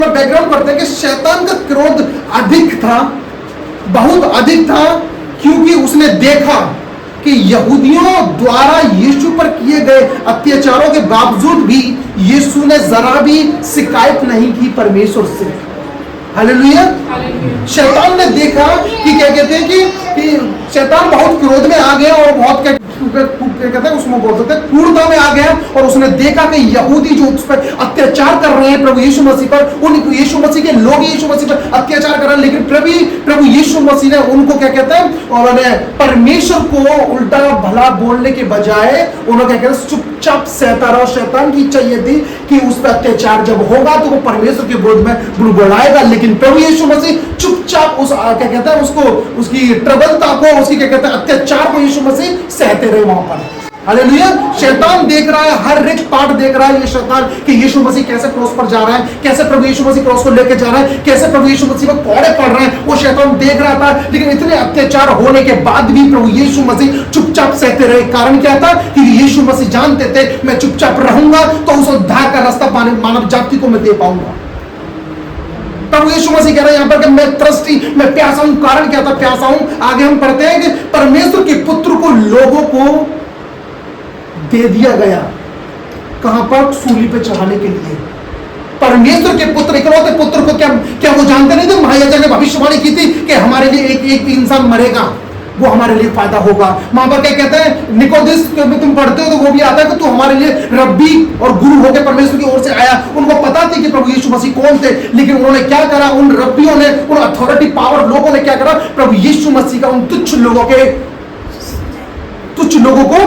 Background पढ़ते हैं कि शैतान का क्रोध अधिक था, बहुत अधिक था, क्योंकि उसने देखा कि यहूदियों द्वारा यीशु पर किए गए अत्याचारों के बावजूद भी यीशु ने जरा भी शिकायत नहीं की परमेश्वर से। हालेलुया। शैतान ने देखा कि क्या कहते हैं कि शैतान बहुत क्रोध में आ गया और बहुत क्या कहते हैं उसमें बोलते हैं क्रूरता में आ गया, और उसने देखा कि यहूदी जो उस पर अत्याचार कर रहे हैं प्रभु यीशु मसीह पर, उन यीशु मसीह के लोग यीशु मसीह पर अत्याचार कर रहे हैं, लेकिन प्रभु यीशु मसीह ने उनको क्या कहते हैं, उन्होंने परमेश्वर को उल्टा भला बोलने के बजाय उन्होंने क्या कहते हैं चुपचाप सहता रहा। शैतान की इच्छा यह थी कि उस पर अत्याचार जब होगा तो वो परमेश्वर के विरोध में बुड़बुड़ाएगा, लेकिन प्रभु यीशु मसीह चुपचाप उस क्या कहते हैं उसको, उसकी ट्रबलता को, उसकी क्या कहते हैं अत्याचार को यीशु मसीह सहते रहे वहां पर। हालेलुया। शैतान देख रहा है, हर एक पार्ट देख रहा है ये शैतान कि यीशु मसीह कैसे क्रॉस पर जा रहा है, कैसे प्रभु यीशु मसीह क्रॉस को लेकर जा रहा है, कैसे प्रभु यीशु मसीह पर कोड़े पड़ रहे हैं, वो शैतान देख रहा था। लेकिन इतने अत्याचार होने के बाद भी प्रभु यीशु मसीह चुपचाप सहते रहे। कारण क्या था कि यीशु मसीह जानते थे मैं चुपचाप रहूंगा तो उस उद्धार का रास्ता मानव जाति को मैं दे पाऊंगा। प्रभु यीशु मसीह कह रहे हैं यहाँ पर कि मैं थर्स्टी, मैं प्यासा हूं। कारण क्या था प्यासा हूं? आगे हम पढ़ते हैं कि परमेश्वर के पुत्र को लोगों को दे दिया गया, कहां पर? सूली पे चढ़ाने के लिए। परमेश्वर के पुत्र, इकलौते पुत्र को क्या वो जानते नहीं थे? महायाजक ने भविष्यवाणी की थी कि हमारे लिए एक इंसान मरेगा, वो हमारे लिए फायदा होगा। वहां पर क्या कहते हैं, निकोदेस में तुम पढ़ते हो तो वो भी आता है कि तू हमारे लिए रब्बी और गुरु होकर परमेश्वर की ओर से आया। उनको पता थी कि प्रभु यीशु मसीह कौन थे, लेकिन उन्होंने क्या करा? उन रब्बियों ने, उन अथॉरिटी पावर लोगों ने क्या करा? प्रभु यीशु मसीह का उन तुच्छ लोगों को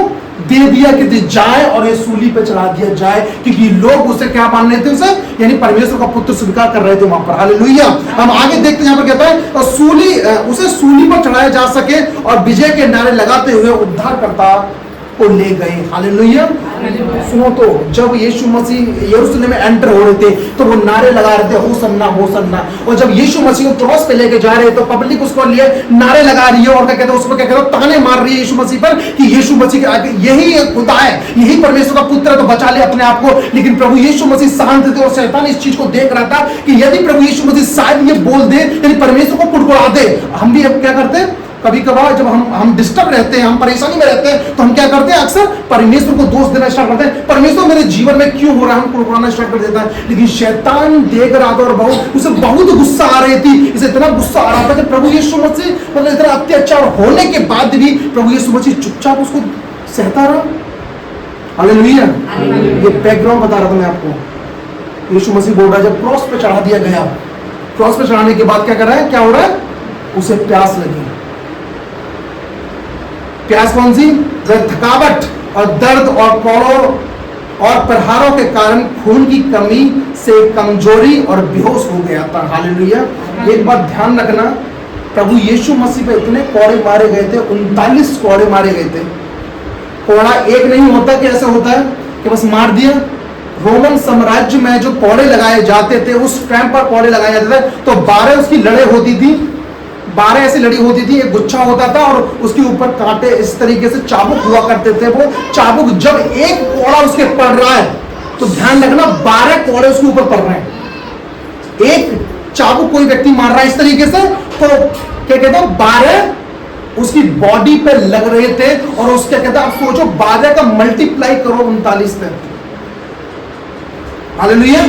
दे दिया कि जाए और ये सूली पे चढ़ा दिया जाए, क्योंकि लोग उसे क्या मान रहे थे? उसे यानी परमेश्वर का पुत्र स्वीकार कर रहे थे वहां पर। हालेलुया। हम आगे देखते हैं, यहां पर कहता है और उसे सूली पर चढ़ाया जा सके और विजय के नारे लगाते हुए उद्धारकर्ता को ले गए। हालेलुया। सुनो तो, जब यीशु मसीह यरूशलेम में एंटर हो रहे थे तो वो नारे लगा रहे थे होसन्ना होसन्ना, और जब यीशु मसीह को क्रॉस पे लेके जा रहे तो पब्लिक उसको लिए नारे लगा रही है और क्या कहते हैं उसको क्या कहते हैं ताने मार रही है यीशु मसीह पर कि यीशु मसीह के आगे यही खुदा है, यही परमेश्वर का पुत्र है, तो बचा ले अपने आप को। लेकिन प्रभु यीशु मसीह शांत थे और शैतान इस चीज को देख रहा था कि यदि प्रभु यीशु मसीह शायद ये बोल दे, यदि परमेश्वर को पुड़पुड़ा दे। हम भी अब क्या करते हैं, कभी कभार जब हम डिस्टर्ब रहते हैं, हम परेशानी में रहते हैं, तो हम क्या करते हैं? अक्सर परमेश्वर को दोष देना स्टार्ट करते हैं, परमेश्वर मेरे जीवन में क्यों हो रहा है, हम कुड़कुड़ाना स्टार्ट कर देता है। लेकिन शैतान देख रहा था और उसे बहुत गुस्सा आ रही थी, इसे इतना गुस्सा आ रहा था कि प्रभु यीशु मसीह मतलब इतना अत्याचार होने के बाद भी प्रभु यीशु मसीह चुपचाप उसको सहता रहा। हालेलुया। ये बैकग्राउंड बता रहा था मैं आपको। यीशु मसीह बोल रहा है जब क्रॉस पे चढ़ा दिया गया, क्रॉस पे चढ़ाने के बाद क्या कर रहा है, क्या हो रहा है? उसे प्यास लगी। प्यास कौन सी? थकावट और दर्द और कोड़ों और प्रहारों के कारण खून की कमी से कमजोरी और बेहोश हो गया था। हालेलुया। एक बात ध्यान रखना, प्रभु यीशु मसीह पे इतने कोड़े मारे गए थे, 39 कोड़े मारे गए थे। कोड़ा एक नहीं होता कि ऐसा होता है कि बस मार दिया। रोमन साम्राज्य में जो कोड़े लगाए जाते थे, उस टाइम पर कोड़े लगाए जाते थे तो 12 उसकी लड़े होती थी, 12 ऐसी लड़ी होती थी, एक गुच्छा होता था और उसके ऊपर कांटे इस तरीके से चाबुक हुआ करते थे। वो चाबुक जब एक कोड़ा उसके पड़ रहा है तो ध्यान रखना 12 कोड़े उसके ऊपर पड़ रहे हैं। एक चाबुक कोई व्यक्ति मार रहा है इस तरीके से तो क्या कहते हैं 12 उसकी बॉडी पे लग रहे थे, और उसके कहते हैं आप सोचो 12 का मल्टीप्लाई करो 39 पे। हालेलुया।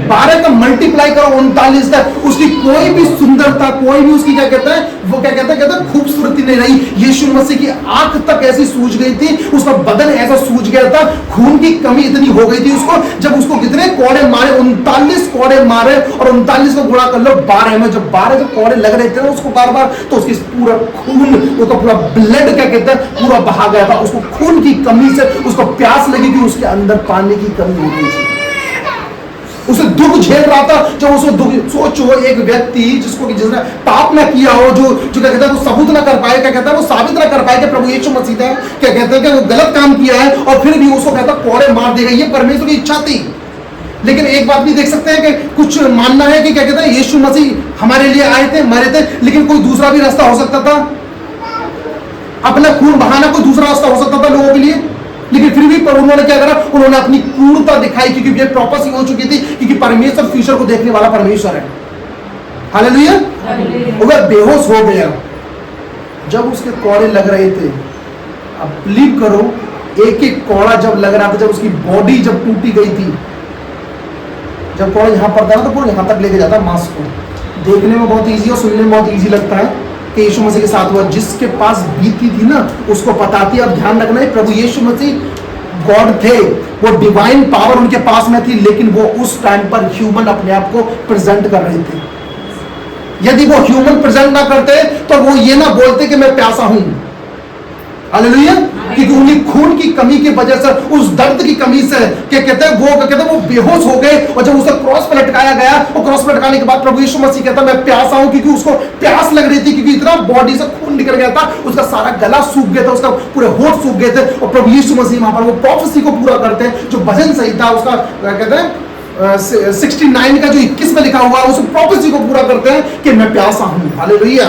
12 का मल्टीप्लाई करो 39 तक, उसकी कोई भी सुंदरता, कोई भी उसकी क्या कहता है, वो क्या कहता है खूबसूरती नहीं रही। यीशु मसीह की आंख तक ऐसी सूज गई थी, उसका बदन ऐसा सूज गया था, खून की कमी इतनी हो गई थी उसको। जब उसको कितने कोड़े मारे, 39 कोड़े मारे, और 39 को गुणा कर लो 12 में, जब 12 जो कोड़े लग रहे थे ना उसको बार बार, तो उसकी पूरा खून, उसका पूरा ब्लड क्या कहता है पूरा बहा गया था। उसको खून की कमी से उसको प्यास लगी थी, उसके अंदर पानी की कमी हो गई थी, उसे दुख झेल रहा था। जब उसको दुख, सोचो एक व्यक्ति जिसने पाप ना किया हो, जो क्या कहता है वो सबूत ना कर पाए, क्या कहता है वो साबित ना कर पाए कि प्रभु यीशु मसीह ने क्या कहते हैं कि वो गलत काम किया है, और फिर भी उसको कहता कोड़े मार देगा। ये परमेश्वर की इच्छा थी। लेकिन एक बात भी देख सकते हैं कि कुछ मानना है कि क्या कहते हैं यीशु मसीह हमारे लिए आए थे, मरे थे, लेकिन कोई दूसरा भी रास्ता हो सकता था, अपना खून बहाना कोई दूसरा रास्ता हो सकता था लोगों के लिए। लेकिन फिर भी पर उन्होंने क्या करा, उन्होंने अपनी पूर्णता दिखाई, क्योंकि ये प्रोफेसी हो चुकी थी, क्योंकि परमेश्वर फ्यूचर को देखने वाला परमेश्वर है। हालेलुया। वह बेहोश हो गया जब उसके कोड़े लग रहे थे। अब बिलीव करो, एक एक कोड़ा जब लग रहा था, जब उसकी बॉडी जब टूटी गई थी, जब कोड़ा यहां पड़ता है तो पूरा यहां तक लेके जाता है मांस को। देखने में बहुत इजी और सुनने में बहुत इजी लगता है कि यीशु मसीह के साथ हुआ। जिसके पास बीती थी ना उसको पता थी। अब ध्यान रखना है, प्रभु यीशु मसीह गॉड थे, वो डिवाइन पावर उनके पास में थी, लेकिन वो उस टाइम पर ह्यूमन अपने आप को प्रेजेंट कर रहे थे। यदि वो ह्यूमन प्रेजेंट ना करते तो वो ये ना बोलते कि मैं प्यासा हूं। हालेलुया। क्योंकि उन्हीं खून की कमी की वजह से, उस दर्द की कमी से क्या कहते हैं वो बेहोश हो गए। और जब उसे क्रॉस पर लटकाया गया, और क्रॉस पर लटकाने के बाद प्रभु यीशु मसीह कहता मैं प्यासा हूं, क्योंकि उसको प्यास लग रही थी, क्योंकि इतना बॉडी से खून निकल गया था, उसका सारा गला सूख गया था, उसका पूरे होठ सूख गए थे। और प्रभु यीशु मसीह वहां पर वो प्रोफेसी को पूरा करते हैं, जो भजन संहिता उसका कहते हैं 69 का जो 21 में लिखा हुआ है, उस प्रोफेसी को पूरा करते हैं कि मैं प्यासा हूं। हालेलुया।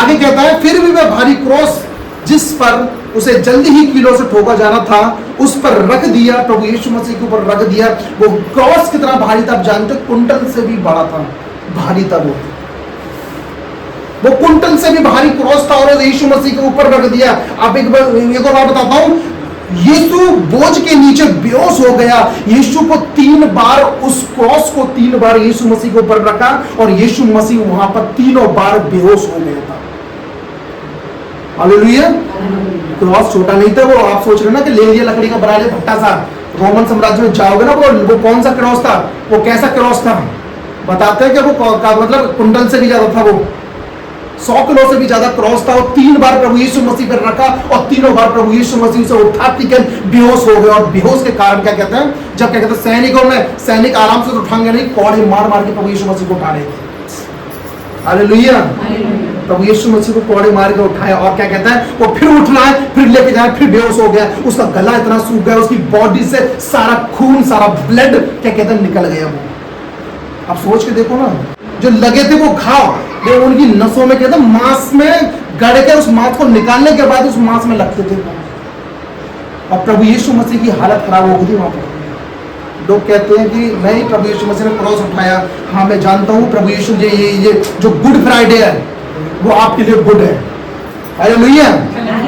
आगे कहता है फिर भी वह भारी क्रॉस जिस पर उसे जल्दी ही कीलों से ठोका जाना था, उस पर रख दिया, प्रभु यीशु मसीह के ऊपर रख दिया। वो क्रॉस कितना भारी था आप जानते हो? कुंटल से भी बड़ा था, भारी था वो कुंटल से भी भारी क्रॉस था, और यीशु मसीह के ऊपर रख दिया। अब एक और बात बताता हूं, यीशु बोझ के नीचे बेहोश हो गया। यीशु को 3 बार, उस क्रॉस को 3 बार यीशु मसीह के ऊपर रखा, और यीशु मसीह वहां पर 3 बार बेहोश हो गया था। हालेलुया। क्रॉस छोटा नहीं था वो। आप सोच रहे ना कि ले लिया लकड़ी का बना लिया भट्टा सा। रोमन साम्राज्य में जाओगे ना, वो कौन सा क्रॉस था, वो कैसा क्रॉस था बताते हैं कि वो मतलब कुंटल से भी ज्यादा था, वो 100 किलो से भी ज्यादा क्रॉस था। और 3 बार प्रभु यीशु मसीह पर रखा, और 3 बार प्रभु यीशु मसीह से उठाती के बेहोश हो गए। और बेहोश के कारण क्या कहते हैं, जब क्या कहते हैं सैनिक आराम से तो उठाएंगे नहीं, कौड़े मार मार के प्रभु यीशु मसीह को उठा रहे थे। हालेलुया। प्रभु यीशु मसीह को कोड़े मार के उठाया, और क्या कहता है वो फिर उठ रहा है, फिर लेके जाए, फिर बेहोश हो गया। उसका गला इतना सूख गया, उसकी बॉडी से सारा खून, सारा ब्लड क्या कहते हैं निकल गया। वो आप सोच के देखो ना, जो लगे थे वो घाव, वो उनकी नसों में कहते हैं मांस में गड़ के, उस मांस को निकालने के बाद उस मांस में लगते थे। और प्रभु यीशु मसीह की हालत खराब हो गई थी वहां पर। लोग कहते हैं कि नहीं, प्रभु यीशु मसीह ने क्रॉस उठाया। हाँ मैं जानता हूँ प्रभु यीशु, ये जो गुड फ्राइडे है वो आपके लिए गुड है। हालेलुया।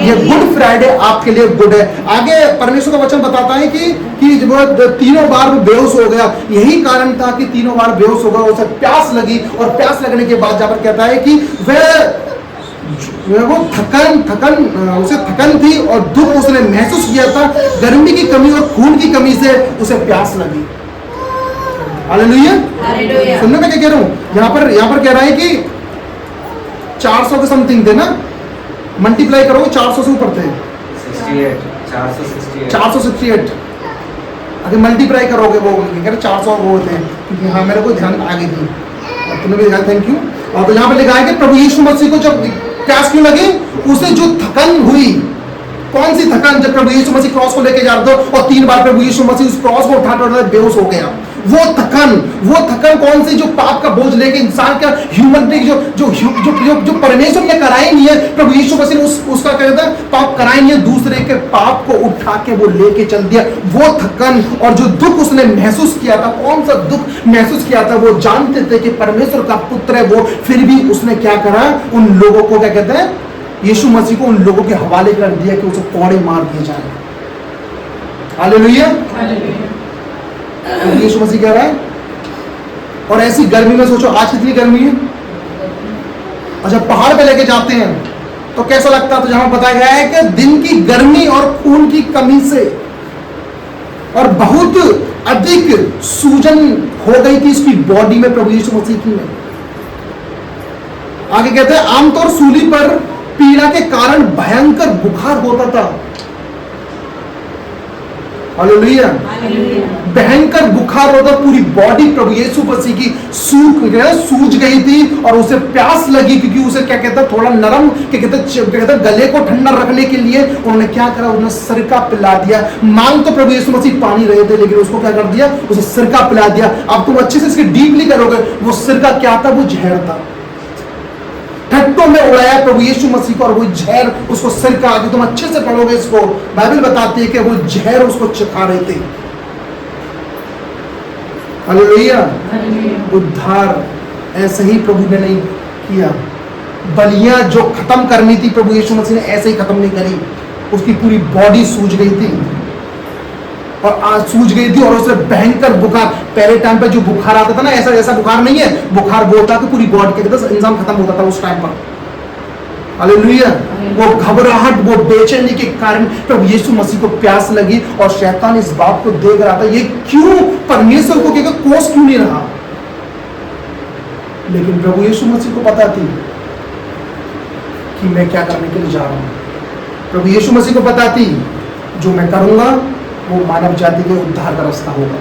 ये गुड फ्राइडे आपके लिए गुड है। आगे परमेश्वर का वचन बताता है कि जब वो 3 बार वो बेहोश हो गया, यही कारण था कि 3 बार बेहोश हो गया। उसे प्यास लगी, और प्यास लगने के बाद जब कहता है कि वो उसे थकन थी और दुख उसने महसूस किया था। गर्मी की कमी और खून की कमी से उसे प्यास लगी। हालेलुया। सुनने में क्या कह रहा हूं, यहाँ पर कह रहा है कि 400 के समथिंग थे ना, मल्टीप्लाई करो 400 से ऊपर थे 468। अगर मल्टीप्लाई करोगे वो कह रहे 400 वो थे, क्योंकि हाँ मेरे को ध्यान आ गई थी और तुम्हें भी ध्यान, थैंक यू। और तो यहाँ पे लिखा है कि प्रभु यीशु मसीह को जब प्यास क्यों लगी, उसे जो थकन हुई, कौन सी थकन, जब प्रभु यीशु मसीह क्रॉस को लेके जा रहे थे और 3 बार प्रभु यीशु मसीह उस क्रॉस को उठा बेहोश हो गया। वो थकन कौन सी, जो पाप का बोझ लेके इंसान का ह्यूमन बीइंग जो परमेश्वर ने कराई नहीं है, प्रभु यीशु मसीह ने उसका कहता है पाप कराई नहीं है, दूसरे के पाप को उठा के वो लेके चल दिया। वो थकन और जो दुख उसने महसूस किया था, कौन सा दुख महसूस किया था, वो जानते थे कि परमेश्वर का पुत्र है वो, फिर भी उसने क्या करा, उन लोगों को क्या कहते हैं, यीशु मसीह को उन लोगों के हवाले कर दिया कि उसे कोड़े मार दिए जाए। हालेलुया। यीशु मसीह कह रहा है, और ऐसी गर्मी में सोचो आज कितनी गर्मी है, और जब पहाड़ पे लेके जाते हैं तो कैसा लगता है, तो जहां बताया गया है कि दिन की गर्मी और खून की कमी से और बहुत अधिक सूजन हो गई थी इसकी बॉडी में, प्रभु यीशु मसीह की में। आगे कहते हैं आमतौर सूली पर पीड़ा के कारण भयंकर बुखार होता था। हालेलुया। भयंकर बुखार होता, पूरी बॉडी प्रभु यीशु मसीह की सूज गई थी, और उसे प्यास लगी, क्योंकि उसे क्या कहता है थोड़ा नरम क्या कहते हैं गले को ठंडा रखने के लिए उन्होंने क्या करा, उन्होंने सिरका पिला दिया। मांग तो प्रभु यीशु मसीह पानी रहे थे, लेकिन उसको क्या कर दिया, उसे सिरका पिला दिया। अब तुम अच्छे से इसकी डीपली करोगे, वो सिरका क्या था, वो जहर था। ठट्टों में उड़ाया प्रभु यीशु मसीह को, और वो जहर उसको सिर का आगे, तुम अच्छे से पढ़ोगे इसको, बाइबल बताती है कि वो जहर उसको चिखा रहे थे। हालेलुया। उद्धार ऐसे ही प्रभु ने नहीं किया, बलियां जो खत्म करनी थी प्रभु यीशु मसीह ने ऐसे ही खत्म नहीं करी। उसकी पूरी बॉडी सूज गई थी, और आज सूज गई थी, और उसे भयंकर बुखार, पहले टाइम पे जो बुखार आता था ना, ऐसा ऐसा बुखार नहीं है, बुखार वो होता था पूरी बॉडी के इंसान खत्म होता था उस टाइम पर। हालेलुया। वो घबराहट, वो बेचैनी के कारण प्रभु यीशु मसीह को प्यास लगी, और शैतान इस बात को देख रहा था, ये क्यों परमेश्वर को क्या कोस क्यों नहीं रहा। लेकिन प्रभु यीशु मसीह को पता थी कि मैं क्या करने के लिए जा रहा हूं। प्रभु यीशु मसीह को पता थी जो मैं करूंगा वो मानव जाति के उद्धार का रास्ता होगा,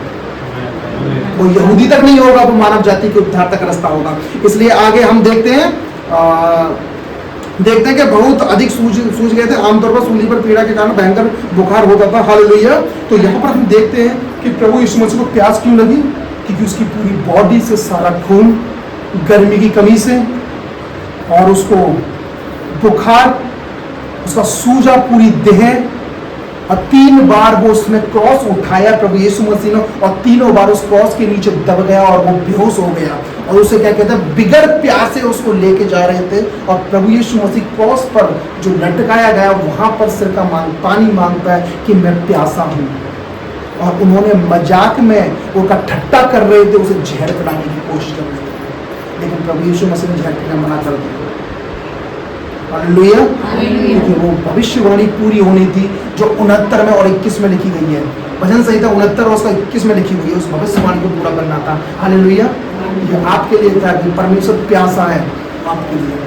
वो यहूदी तक नहीं होगा, वो मानव जाति के उद्धार तक रास्ता होगा। इसलिए आगे हम देखते हैं कि बहुत अधिक सूझ गए थे, आमतौर पर सूली पर पीड़ा के कारण भयंकर बुखार होता था। हालेलुया। तो यहाँ पर हम देखते हैं कि प्रभु यीशु मसीह को प्यास क्यों लगी, क्योंकि उसकी पूरी बॉडी से सारा खून गर्मी की कमी से, और उसको बुखार, उसका सूजा पूरी देह, और 3 बार वो उसने क्रॉस उठाया प्रभु यीशु मसीह ने, और 3 बार उस क्रॉस के नीचे दब गया और वो बेहोश हो गया, और उसे क्या कहते हैं, बिगर प्यासे उसको लेके जा रहे थे। और प्रभु यीशु मसीह क्रॉस पर जो लटकाया गया वहां पर सिर का पानी मांगता है कि मैं प्यासा हूं, और उन्होंने मजाक में उसका ठट्टा कर रहे थे, उसे जहर पिलाने की कोशिश कर रहे थे, लेकिन प्रभु यीशु मसीह ने जहर पीना मना कर दिया। हालेलुया। क्योंकि वो भविष्यवाणी पूरी होनी थी जो 69 में और 21 में लिखी गई है। भजन संहिता 69 और उसका 21 में लिखी हुई है, उस भविष्यवाणी को पूरा करना था। हालेलुया। ये आपके लिए था कि परमेश्वर प्यासा है आपके लिए।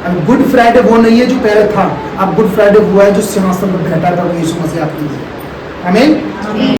अब गुड फ्राइडे वो नहीं है जो पहले था, अब गुड फ्राइडे हुआ है जो सिंहासन पर बैठा था, वो यीशु मसीह आपके लिए। आमीन।